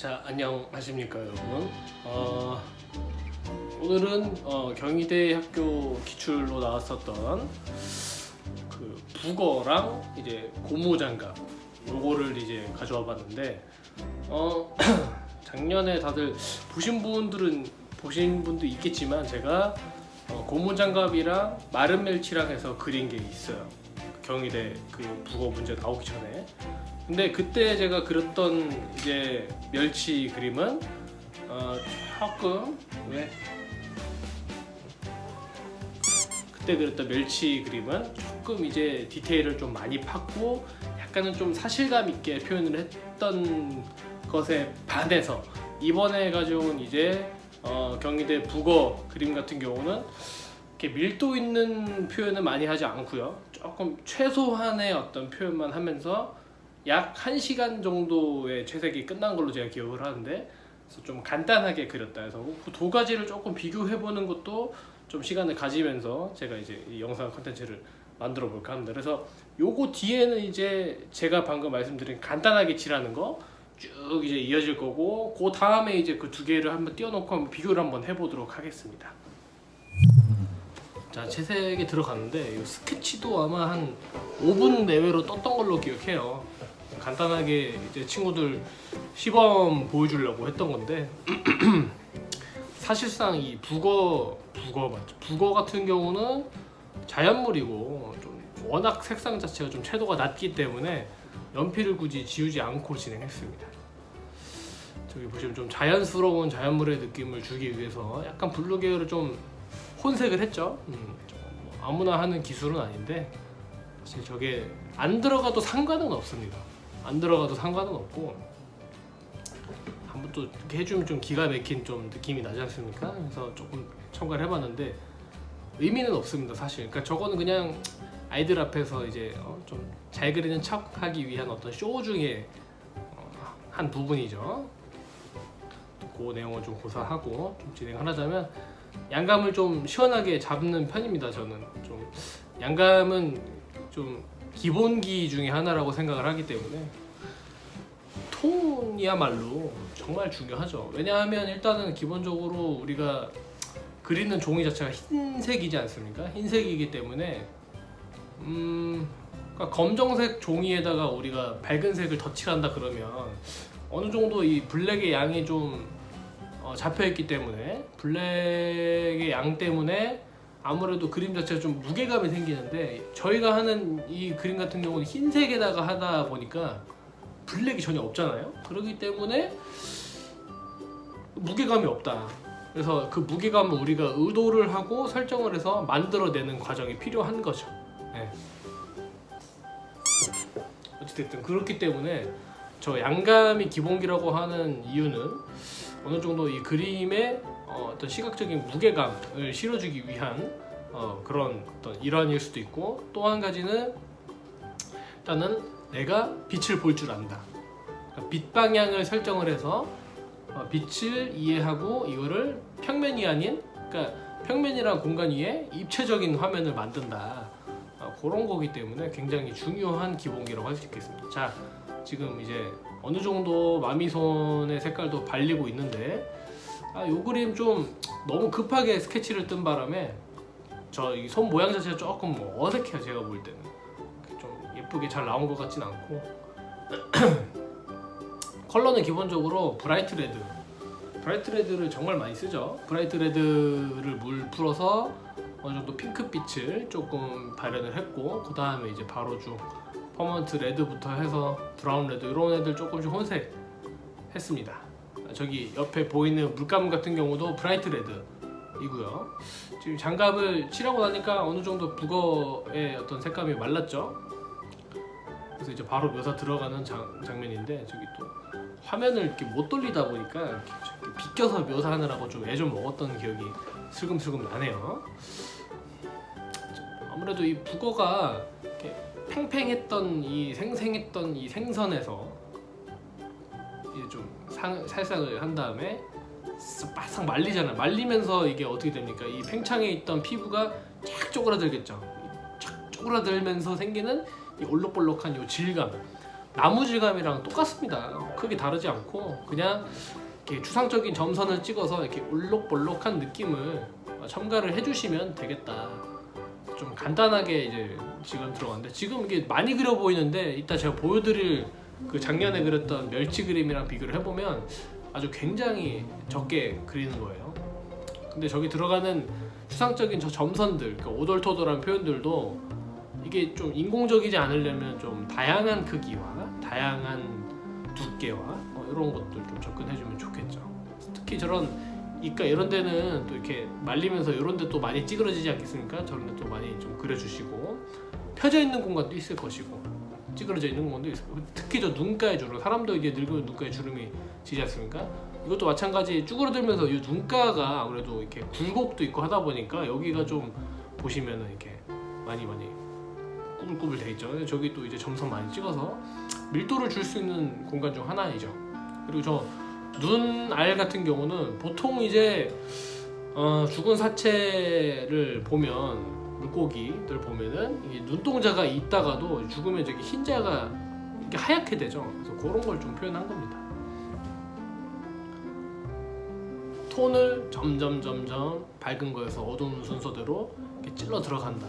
자, 안녕하십니까 여러분. 오늘은 경희대 학교 기출로 나왔었던 그 국어랑 이제 고무장갑 요거를 이제 가져와 봤는데 작년에 다들 보신 분도 있겠지만 제가 고무장갑이랑 마른 멸치랑 해서 그린 게 있어요. 경희대 그 국어 문제 나오기 전에. 근데 그때 제가 그렸던 이제 멸치 그림은 조금 그때 그렸던 멸치 그림은 조금 이제 디테일을 좀 많이 팠고 약간은 좀 사실감 있게 표현을 했던 것에 반해서 이번에 가져온 이제 경희대 국어 그림 같은 경우는 이렇게 밀도 있는 표현을 많이 하지 않고요. 조금 최소한의 어떤 표현만 하면서 약 1시간 정도의 채색이 끝난 걸로 제가 기억을 하는데, 그래서 좀 간단하게 그렸다 해서 그 두 가지를 조금 비교해보는 것도 좀 시간을 가지면서 제가 이제 이 영상 컨텐츠를 만들어 볼까 합니다. 그래서 요거 뒤에는 이제 제가 방금 말씀드린 간단하게 칠하는 거 쭉 이제 이어질 거고, 그 다음에 이제 그 두 개를 한번 띄워놓고 한번 비교를 한번 해보도록 하겠습니다. 자, 채색에 들어갔는데 이 스케치도 아마 한 5분 내외로 떴던 걸로 기억해요. 간단하게 이제 친구들 시범 보여주려고 했던 건데 사실상 이 북어 맞죠? 북어 같은 경우는 자연물이고 좀 워낙 색상 자체가 좀 채도가 낮기 때문에 연필을 굳이 지우지 않고 진행했습니다. 저기 보시면 좀 자연스러운 자연물의 느낌을 주기 위해서 약간 블루 계열을 좀 혼색을 했죠. 아무나 하는 기술은 아닌데 사실 저게 안 들어가도 상관은 없습니다. 안 들어가도 상관은 없고 한번 또 이렇게 해주면 좀 기가 막힌 좀 느낌이 나지 않습니까? 그래서 조금 첨가를 해봤는데 의미는 없습니다, 사실. 그러니까 저거는 그냥 아이들 앞에서 이제 좀 잘 그리는 척하기 위한 어떤 쇼 중에 한 부분이죠. 그 내용을 좀 고사하고 좀 진행을 하자면, 양감을 좀 시원하게 잡는 편입니다. 저는 좀 양감은 좀 기본기 중에 하나라고 생각을 하기 때문에 톤이야말로 정말 중요하죠. 왜냐하면 일단은 기본적으로 우리가 그리는 종이 자체가 흰색이지 않습니까? 흰색이기 때문에 그러니까 검정색 종이에다가 우리가 밝은 색을 덧칠한다 그러면 어느 정도 이 블랙의 양이 좀 잡혀있기 때문에, 블랙의 양 때문에 아무래도 그림 자체가 좀 무게감이 생기는데, 저희가 하는 이 그림 같은 경우는 흰색에다가 하다 보니까 블랙이 전혀 없잖아요. 그렇기 때문에 무게감이 없다. 그래서 그 무게감을 우리가 의도를 하고 설정을 해서 만들어내는 과정이 필요한 거죠. 네. 어찌됐든 그렇기 때문에 저 양감이 기본기라고 하는 이유는 어느 정도 이 그림의 어떤 시각적인 무게감을 실어주기 위한 그런 어떤 일환일 수도 있고, 또 한 가지는 일단은 내가 빛을 볼 줄 안다. 그러니까 빛 방향을 설정을 해서 빛을 이해하고 이거를 평면이 아닌, 그러니까 평면이란 공간 위에 입체적인 화면을 만든다. 그런 거기 때문에 굉장히 중요한 기본기라고 할 수 있겠습니다. 자, 지금 이제 어느 정도 마미손의 색깔도 발리고 있는데, 요 그림 좀 너무 급하게 스케치를 뜬 바람에 저 이 손 모양 자체가 조금 어색해요. 제가 볼 때는 좀 예쁘게 잘 나온 것 같진 않고 컬러는 기본적으로 브라이트 레드를 정말 많이 쓰죠. 브라이트 레드를 물 풀어서 어느 정도 핑크빛을 조금 발현을 했고, 그 다음에 이제 바로 쭉 퍼먼트 레드부터 해서 브라운 레드 이런 애들 조금씩 혼색했습니다. 저기 옆에 보이는 물감 같은 경우도 브라이트 레드이고요. 지금 장갑을 칠하고 나니까 어느 정도 북어의 어떤 색감이 말랐죠. 그래서 이제 바로 묘사 들어가는 장면인데, 저기 또 화면을 이렇게 못 돌리다 보니까 이렇게 비껴서 묘사하느라고 좀 애 좀 먹었던 기억이 슬금슬금 나네요. 아무래도 이 북어가 이렇게 팽팽했던 이 생생했던 이 생선에서 이제 좀 살상을 한 다음에 바싹 말리잖아. 말리면서 이게 어떻게 됩니까? 이 팽창해 있던 피부가 쫙 쪼그라들겠죠. 쫙 쪼그라들면서 생기는 이 올록볼록한 이 질감, 나무 질감이랑 똑같습니다. 크게 다르지 않고 그냥 이렇게 추상적인 점선을 찍어서 이렇게 울록볼록한 느낌을 첨가를 해주시면 되겠다. 좀 간단하게 이제 지금 들어갔는데 지금 이게 많이 그려 보이는데 이따 제가 보여드릴 그 작년에 그렸던 멸치 그림이랑 비교를 해보면 아주 굉장히 적게 그리는 거예요. 근데 저기 들어가는 추상적인 저 점선들, 그러니까 오돌토돌한 표현들도 이게 좀 인공적이지 않으려면 좀 다양한 크기와 다양한 두께와 이런 것들 좀 접근해주면 좋겠죠. 특히 저런 이가 이런 데는 또 이렇게 말리면서 이런 데 또 많이 찌그러지지 않겠습니까? 저런 데 또 많이 좀 그려주시고 펴져 있는 공간도 있을 것이고 찌그러져 있는 공간도 있을 거고 특히 저 눈가에 주름, 사람도 이제 늙으면 눈가에 주름이 지지 않습니까? 이것도 마찬가지 쭈그러들면서 이 눈가가 아무래도 이렇게 굴곡도 있고 하다 보니까 여기가 좀 보시면은 이렇게 많이 꾸불꾸불 돼 있죠. 저기 또 이제 점선 많이 찍어서 밀도를 줄 수 있는 공간 중 하나이죠. 그리고 저 눈알 같은 경우는 보통 이제 죽은 사체를 보면 물고기들 보면은 이 눈동자가 있다가도 죽으면 저기 흰자가 이렇게 하얗게 되죠. 그래서 그런 걸 좀 표현한 겁니다. 톤을 점점 밝은 거에서 어두운 순서대로 이렇게 찔러 들어간다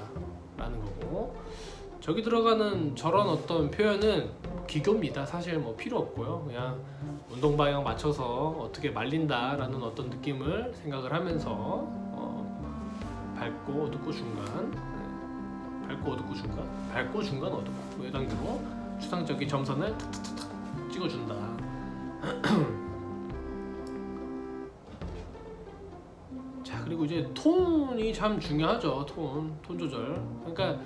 라는 거고 저기 들어가는 저런 어떤 표현은 기교입니다. 사실 뭐 필요 없고요. 그냥 운동 방향 맞춰서 어떻게 말린다 라는 어떤 느낌을 생각을 하면서 밝고 어둡고 중간 밝고 어둡고 중간 밝고 중간 어둡고 이 단계로 추상적인 점선을 탁탁탁 찍어준다. 자 그리고 이제 톤이 참 중요하죠. 톤 조절. 그러니까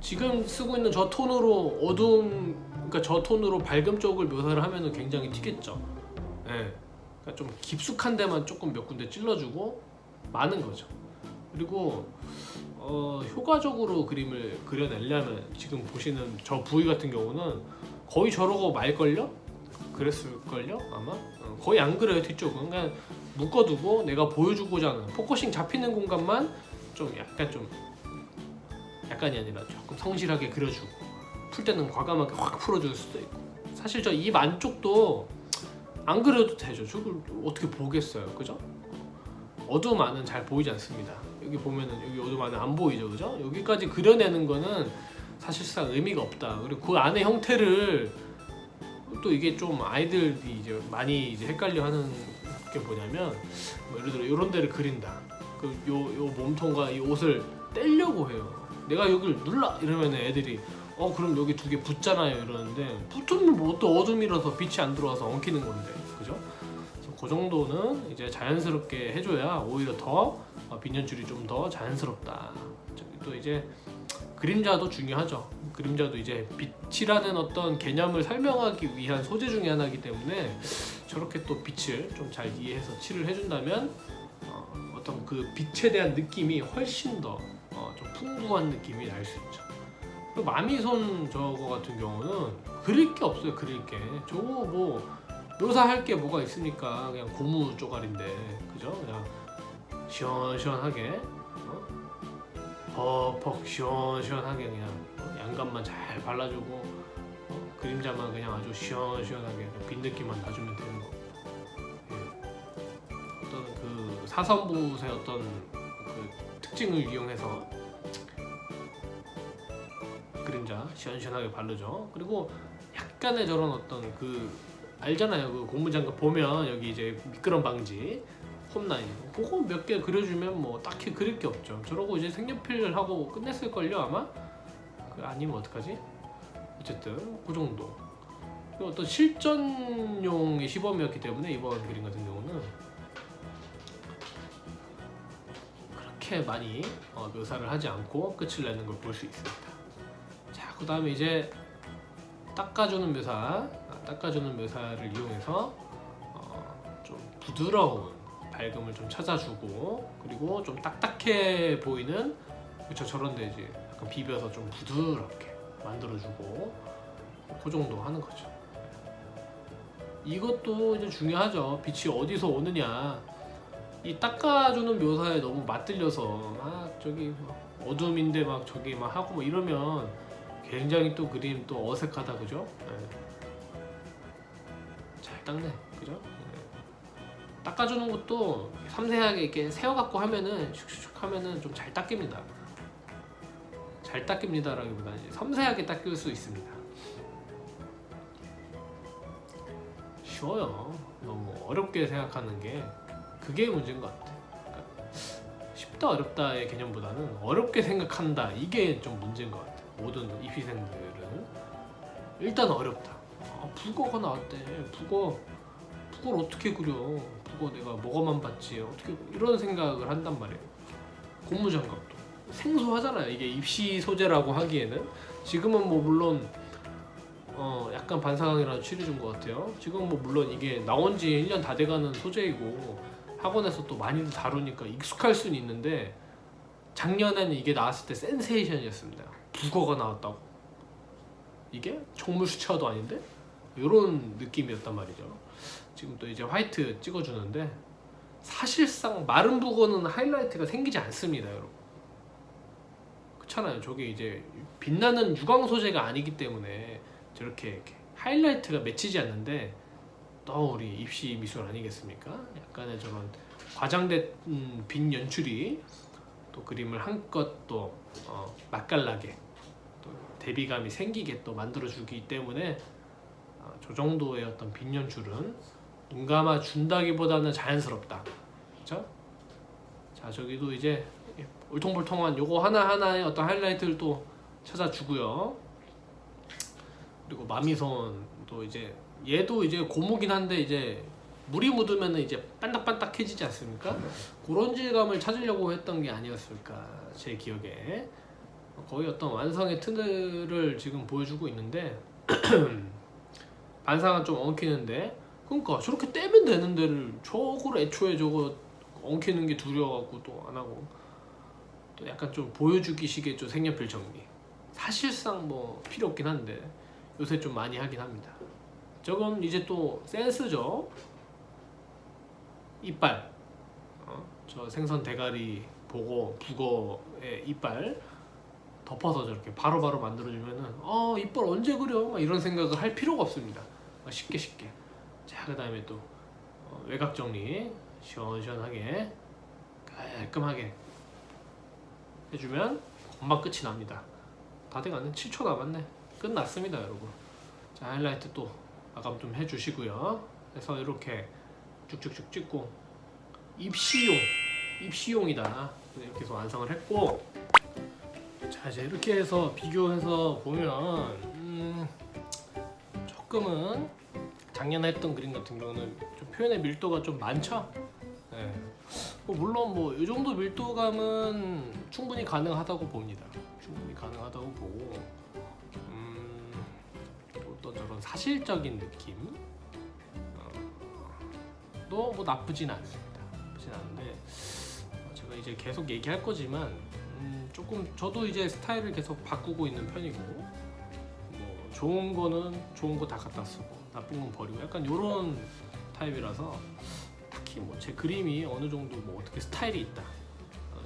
지금 쓰고 있는 저 톤으로 어두움, 그러니까 저 톤으로 밝음 쪽을 묘사를 하면은 굉장히 튀겠죠. 예. 그러니까 좀 깊숙한 데만 조금 몇 군데 찔러주고 많은 거죠. 그리고 효과적으로 그림을 그려내려면 지금 보시는 저 부위 같은 경우는 거의 저러고 말걸요? 그랬을걸요? 아마? 거의 안 그려요 뒤쪽은. 그냥 묶어두고 내가 보여주고자 하는 포커싱 잡히는 공간만 좀 약간이 아니라 조금 성실하게 그려주고 풀 때는 과감하게 확 풀어줄 수도 있고 사실 저 입 안쪽도 안 그려도 되죠. 저걸 어떻게 보겠어요, 그죠? 어두움 안은 잘 보이지 않습니다. 여기 보면은 여기 어두움 안은 안 보이죠, 그죠? 여기까지 그려내는 거는 사실상 의미가 없다. 그리고 그 안의 형태를 또 이게 좀 아이들이 이제 많이 이제 헷갈려하는 게 뭐냐면 뭐 예를 들어 이런 데를 그린다. 그 요 몸통과 이 옷을 떼려고 해요. 내가 여기를 눌러 이러면 애들이 그럼 여기 두 개 붙잖아요 이러는데 붙으면 뭐 또 어둠이라서 빛이 안 들어와서 엉키는 건데 그죠? 그래서 그 정도는 이제 자연스럽게 해줘야 오히려 더 빈연출이 좀 더 자연스럽다. 또 이제 그림자도 중요하죠. 그림자도 이제 빛이라는 어떤 개념을 설명하기 위한 소재 중에 하나이기 때문에 저렇게 또 빛을 좀 잘 이해해서 칠을 해준다면 어떤 그 빛에 대한 느낌이 훨씬 더 좀 풍부한 느낌이 날 수 있죠. 그리고 마미손 저거 같은 경우는 그릴 게 없어요. 그릴 게 저거 뭐 묘사할 게 뭐가 있습니까? 그냥 고무 쪼가리인데 그죠? 그냥 시원시원하게 퍽퍽 시원시원하게 그냥 양감만 잘 발라주고 그림자만 그냥 아주 시원시원하게 빈 느낌만 놔주면 되는 겁니다. 예. 어떤 그 사선붓의 어떤 그 특징을 이용해서 그림자 시원시원하게 바르죠. 그리고 약간의 저런 어떤 그 알잖아요. 그 고무장갑 보면 여기 이제 미끄럼 방지 홈라인 그거 몇 개 그려주면 뭐 딱히 그릴 게 없죠. 저러고 이제 색연필 하고 끝냈을걸요 아마. 아니면 어떡하지? 어쨌든 그 정도. 어떤 실전용의 시범이었기 때문에 이번 그림 같은 경우는 그렇게 많이 묘사를 하지 않고 끝을 내는 걸 볼 수 있습니다. 자, 그 다음에 이제 닦아주는 묘사를 이용해서 좀 부드러운 밝음을 좀 찾아주고 그리고 좀 딱딱해 보이는 그쵸 저런데 이제 약간 비벼서 좀 부드럽게 만들어주고 그 정도 하는 거죠. 이것도 이제 중요하죠. 빛이 어디서 오느냐. 이 닦아주는 묘사에 너무 맞들려서 막 저기 어둠인데 막 저기 막 하고 뭐 이러면 굉장히 또 그림 또 어색하다 그죠? 잘 닦네 그죠? 닦아주는 것도 섬세하게 이렇게 세워갖고 하면은 슉슉슉 하면은 좀 잘 닦입니다. 잘 닦입니다라기보다는 섬세하게 닦일 수 있습니다. 쉬워요. 너무 어렵게 생각하는 게 그게 문제인 것 같아. 그러니까 쉽다 어렵다의 개념보다는 어렵게 생각한다 이게 좀 문제인 것 같아. 모든 입시생들은 일단 어렵다. 북어가 나왔대. 북어를 어떻게 그려? 북어 내가 뭐가만 봤지? 어떻게 이런 생각을 한단 말이에요. 고무장갑도 생소하잖아요. 이게 입시 소재라고 하기에는 지금은 뭐 물론 약간 반상황이라도 취해준 것 같아요. 지금 뭐 물론 이게 나온 지 1년 다 돼가는 소재이고 학원에서 또 많이들 다루니까 익숙할 수는 있는데 작년에는 이게 나왔을 때 센세이션이었습니다. 북어가 나왔다고? 이게 총물 수채화도 아닌데? 이런 느낌이었단 말이죠. 지금 또 이제 화이트 찍어주는데 사실상 마른 북어는 하이라이트가 생기지 않습니다, 여러분. 그렇잖아요. 저게 이제 빛나는 유광 소재가 아니기 때문에 저렇게 이렇게 하이라이트가 맺히지 않는데 또 우리 입시 미술 아니겠습니까? 약간의 저런 과장된 빛 연출이 또 그림을 한껏 또 맛깔나게 또 대비감이 생기게 또 만들어주기 때문에 저 정도의 어떤 빛 연출은 눈 감아 준다기보다는 자연스럽다. 그렇죠? 자 저기도 이제 울퉁불퉁한 요거 하나하나의 어떤 하이라이트를 또 찾아주고요. 그리고 마미손도 이제 얘도 이제 고무긴 한데 이제 물이 묻으면 이제 반딱반딱해지지 않습니까? 그런 질감을 찾으려고 했던 게 아니었을까 제 기억에. 거의 어떤 완성의 틀을 지금 보여주고 있는데 반상은 좀 엉키는데 그러니까 저렇게 떼면 되는 데를 저걸 애초에 저거 엉키는 게 두려워갖고 또 안 하고 또 약간 좀 보여주기 식의 좀 색연필 정리 사실상 뭐 필요 없긴 한데 요새 좀 많이 하긴 합니다. 저건 이제 또 센스죠. 이빨 저 생선 대가리 보고 북어의 이빨 덮어서 저렇게 바로바로 만들어주면은 이빨 언제 그려? 막 이런 생각을 할 필요가 없습니다. 쉽게 자 그 다음에 또 외곽 정리 시원시원하게 깔끔하게 해주면 금방 끝이 납니다. 다 돼가네. 7초 남았네. 끝났습니다 여러분. 자 하이라이트 또 마감 좀 해주시고요. 그래서 이렇게 쭉쭉쭉 찍고 입시용이다 이렇게 해서 완성을 했고 자 이제 이렇게 해서 비교해서 보면 조금은 작년에 했던 그림 같은 경우는 좀 표현의 밀도가 좀 많죠. 네. 물론 뭐 이 정도 밀도감은 충분히 가능하다고 봅니다. 충분히 가능하다고 보고 어떤 저런 사실적인 느낌 도 뭐 나쁘진 않습니다. 나쁘진 않은데 제가 이제 계속 얘기할 거지만 조금 저도 이제 스타일을 계속 바꾸고 있는 편이고 뭐 좋은 거는 좋은 거 다 갖다 쓰고 나쁜 건 버리고 약간 요런 타입이라서 딱히 뭐 제 그림이 어느 정도 뭐 어떻게 스타일이 있다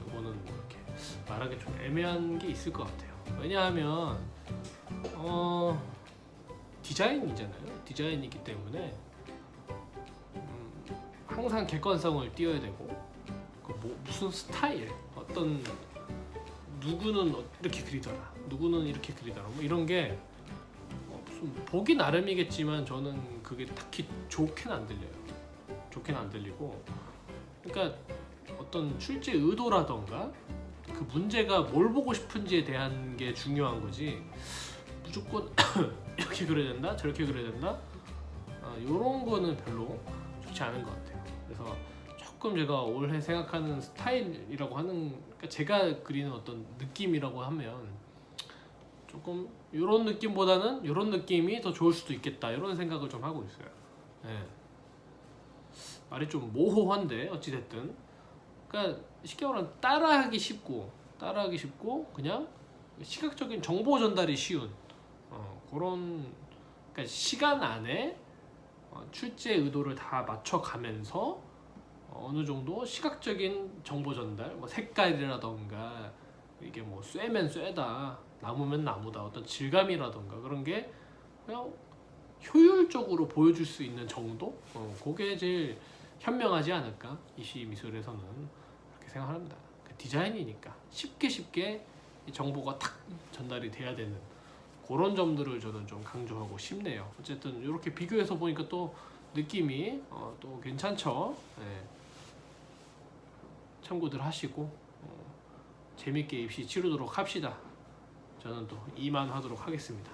이거는 뭐 이렇게 말하기 좀 애매한 게 있을 것 같아요. 왜냐하면 디자인이잖아요. 디자인이기 때문에 항상 객관성을 띄워야 되고 무슨 스타일 어떤 누구는 이렇게 그리더라 누구는 이렇게 그리더라 뭐 이런 게 무슨 보기 나름이겠지만 저는 그게 딱히 좋게는 안 들리고 그러니까 어떤 출제 의도라던가 그 문제가 뭘 보고 싶은지에 대한 게 중요한 거지 무조건 이렇게 그려야 된다 저렇게 그려야 된다 이런 거는 별로 좋지 않은 것 같아요. 그래서 조금 제가 올해 생각하는 스타일이라고 하는 그러니까 제가 그리는 어떤 느낌이라고 하면 조금 이런 느낌보다는 이런 느낌이 더 좋을 수도 있겠다 이런 생각을 좀 하고 있어요. 네. 말이 좀 모호한데 어찌됐든 그러니까 쉽게 말하면 따라하기 쉽고 그냥 시각적인 정보 전달이 쉬운 그런 그러니까 시간 안에 출제 의도를 다 맞춰가면서 어느 정도 시각적인 정보 전달, 뭐 색깔이라던가 이게 뭐 쇠면 쇠다, 나무면 나무다. 어떤 질감이라던가 그런 게 그냥 효율적으로 보여줄 수 있는 정도? 그게 제일 현명하지 않을까? 이시 미술에서는 그렇게 생각합니다. 디자인이니까 쉽게 이 정보가 탁 전달이 돼야 되는 그런 점들을 저는 좀 강조하고 싶네요. 어쨌든 이렇게 비교해서 보니까 또 느낌이 또 괜찮죠. 네. 참고들 하시고 재밌게 입시 치르도록 합시다. 저는 또 이만하도록 하겠습니다.